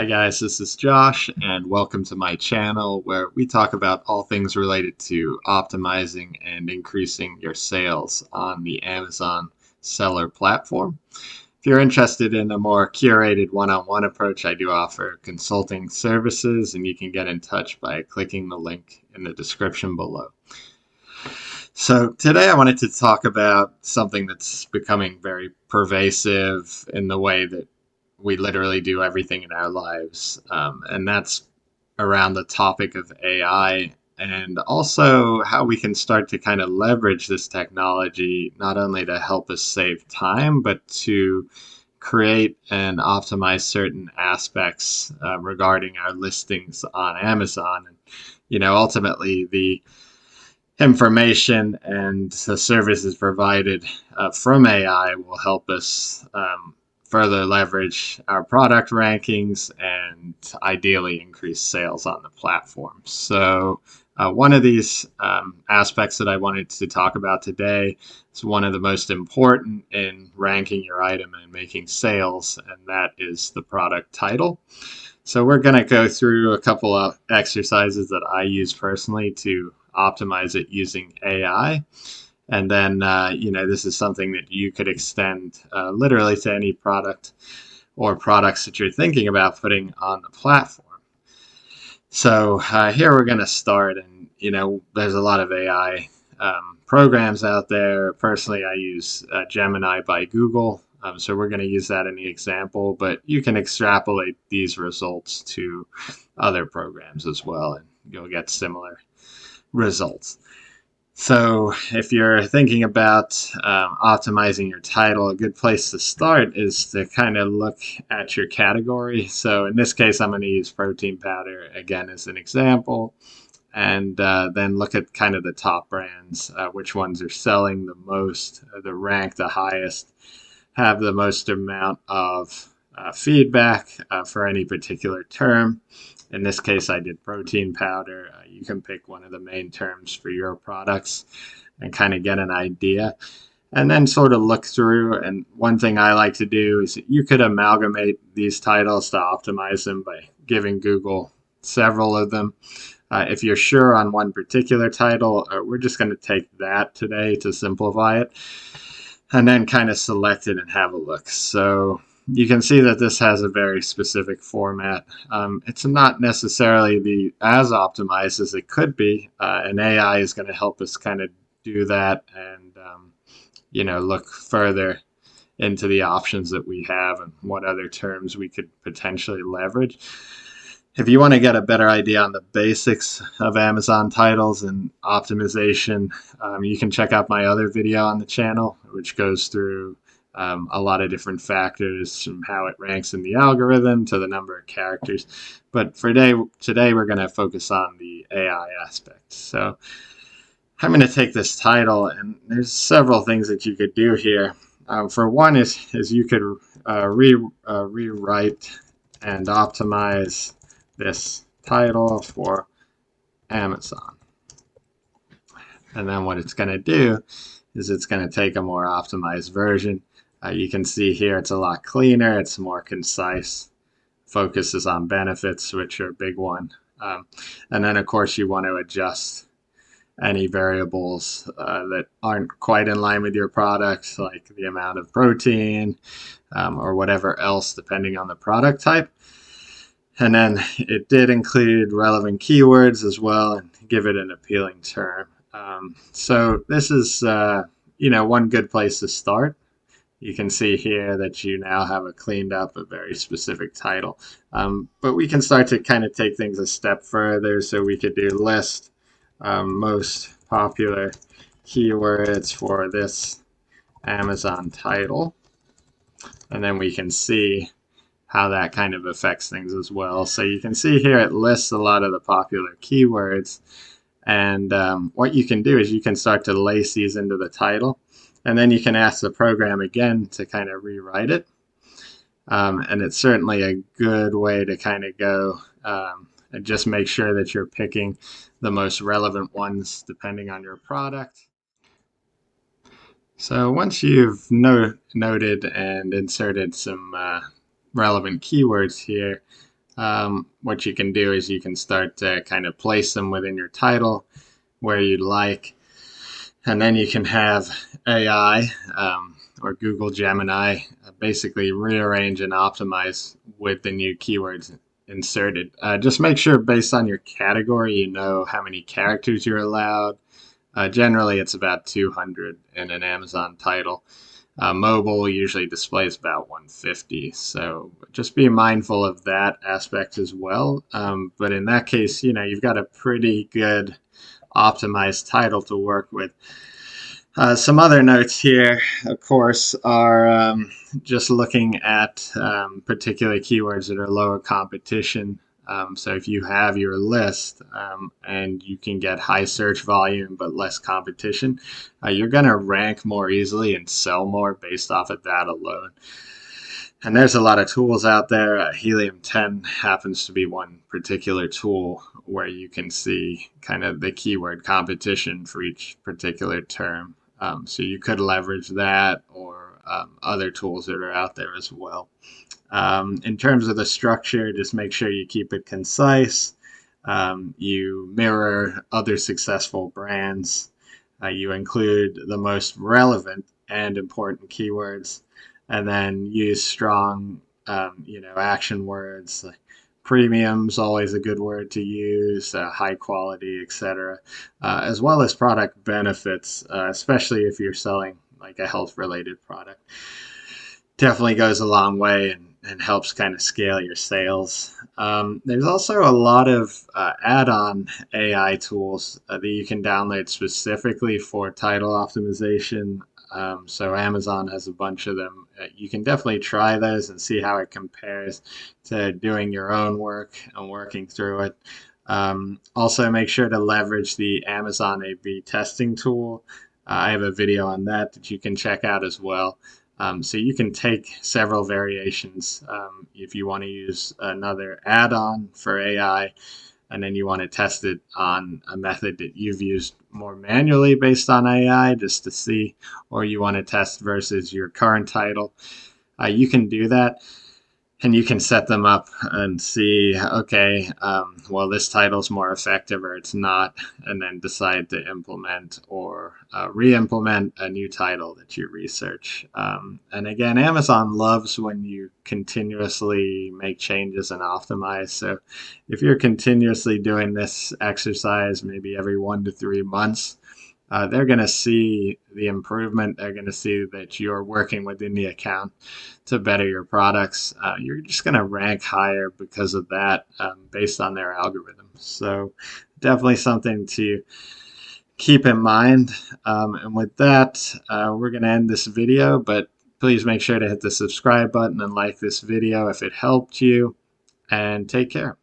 Hi guys, this is Josh, and welcome to my channel where we talk about all things related to optimizing and increasing your sales on the Amazon seller platform. If you're interested in a more curated one-on-one approach, I do offer consulting services, and you can get in touch by clicking the link in the description below. So today I wanted to talk about something that's becoming very pervasive in the way that we literally do everything in our lives, and that's around the topic of AI and also how we can start to kind of leverage this technology not only to help us save time, but to create and optimize certain aspects regarding our listings on Amazon. And, ultimately, the information and the services provided from AI will help us further leverage our product rankings and ideally increase sales on the platform. So one of these aspects that I wanted to talk about today is one of the most important in ranking your item and making sales, and that is the product title. So we're going to go through a couple of exercises that I use personally to optimize it using AI. And then, this is something that you could extend literally to any product or products that you're thinking about putting on the platform. So here we're going to start, and, there's a lot of AI programs out there. Personally, I use Gemini by Google. So we're going to use that in the example, but you can extrapolate these results to other programs as well, and you'll get similar results. So if you're thinking about optimizing your title, a good place to start is to kind of look at your category. So in this case, I'm going to use protein powder again as an example, and then look at kind of the top brands, which ones are selling the most, the rank the highest, have the most amount of feedback for any particular term. In this case, I did protein powder. You can pick one of the main terms for your products and kind of get an idea, and then sort of look through. And one thing I like to do is you could amalgamate these titles to optimize them by giving Google several of them. If you're sure on one particular title, we're just going to take that today to simplify it, and then kind of select it and have a look. So you can see that this has a very specific format. It's not necessarily as optimized as it could be, and AI is going to help us kind of do that and look further into the options that we have and what other terms we could potentially leverage. If you want to get a better idea on the basics of Amazon titles and optimization, you can check out my other video on the channel, which goes through a lot of different factors, from how it ranks in the algorithm to the number of characters. But for today we're going to focus on the AI aspect. So I'm going to take this title, and there's several things that you could do here. For one is you could rewrite and optimize this title for Amazon. And then what it's going to do is it's going to take a more optimized version. You can see here it's a lot cleaner, it's more concise, focuses on benefits, which are a big one. And then, of course, you want to adjust any variables that aren't quite in line with your product, like the amount of protein or whatever else, depending on the product type. And then it did include relevant keywords as well and give it an appealing term. So this is, one good place to start. You can see here that you now have a cleaned up, a very specific title. But we can start to kind of take things a step further. So we could do list most popular keywords for this Amazon title. And then we can see how that kind of affects things as well. So you can see here it lists a lot of the popular keywords. And what you can do is you can start to lace these into the title. And then you can ask the program again to kind of rewrite it. And it's certainly a good way to kind of go and just make sure that you're picking the most relevant ones depending on your product. So once you've noted and inserted some relevant keywords here, What you can do is you can start to kind of place them within your title where you'd like, and then you can have AI or Google Gemini basically rearrange and optimize with the new keywords inserted. Just make sure based on your category, you know how many characters you're allowed. Generally, it's about 200 in an Amazon title. Mobile usually displays about 150, so just be mindful of that aspect as well. But in that case, you've got a pretty good optimized title to work with. Some other notes here, of course, are just looking at particular keywords that are lower competition. So if you have your list and you can get high search volume but less competition, you're going to rank more easily and sell more based off of that alone. And there's a lot of tools out there. Helium 10 happens to be one particular tool where you can see kind of the keyword competition for each particular term. So you could leverage that or other tools that are out there as well. In terms of the structure, just make sure you keep it concise. You mirror other successful brands. You include the most relevant and important keywords, and then use strong, action words. Like premium's always a good word to use, high quality, etc., as well as product benefits, especially if you're selling like a health related product. Definitely goes a long way and helps kind of scale your sales. There's also a lot of add-on AI tools that you can download specifically for title optimization. So Amazon has a bunch of them. You can definitely try those and see how it compares to doing your own work and working through it. Also, make sure to leverage the Amazon A/B testing tool. I have a video on that you can check out as well. So you can take several variations if you want to use another add-on for AI, and then you want to test it on a method that you've used more manually based on AI just to see, or you want to test versus your current title. You can do that and you can set them up and see, okay, well, this title's more effective or it's not, and then decide to implement or re-implement a new title that you research. And again, Amazon loves when you continuously make changes and optimize. So if you're continuously doing this exercise, maybe every 1 to 3 months, they're going to see the improvement. They're going to see that you're working within the account to better your products. You're just going to rank higher because of that based on their algorithm. So definitely something to keep in mind. And with that, we're going to end this video, but please make sure to hit the subscribe button and like this video if it helped you, and take care.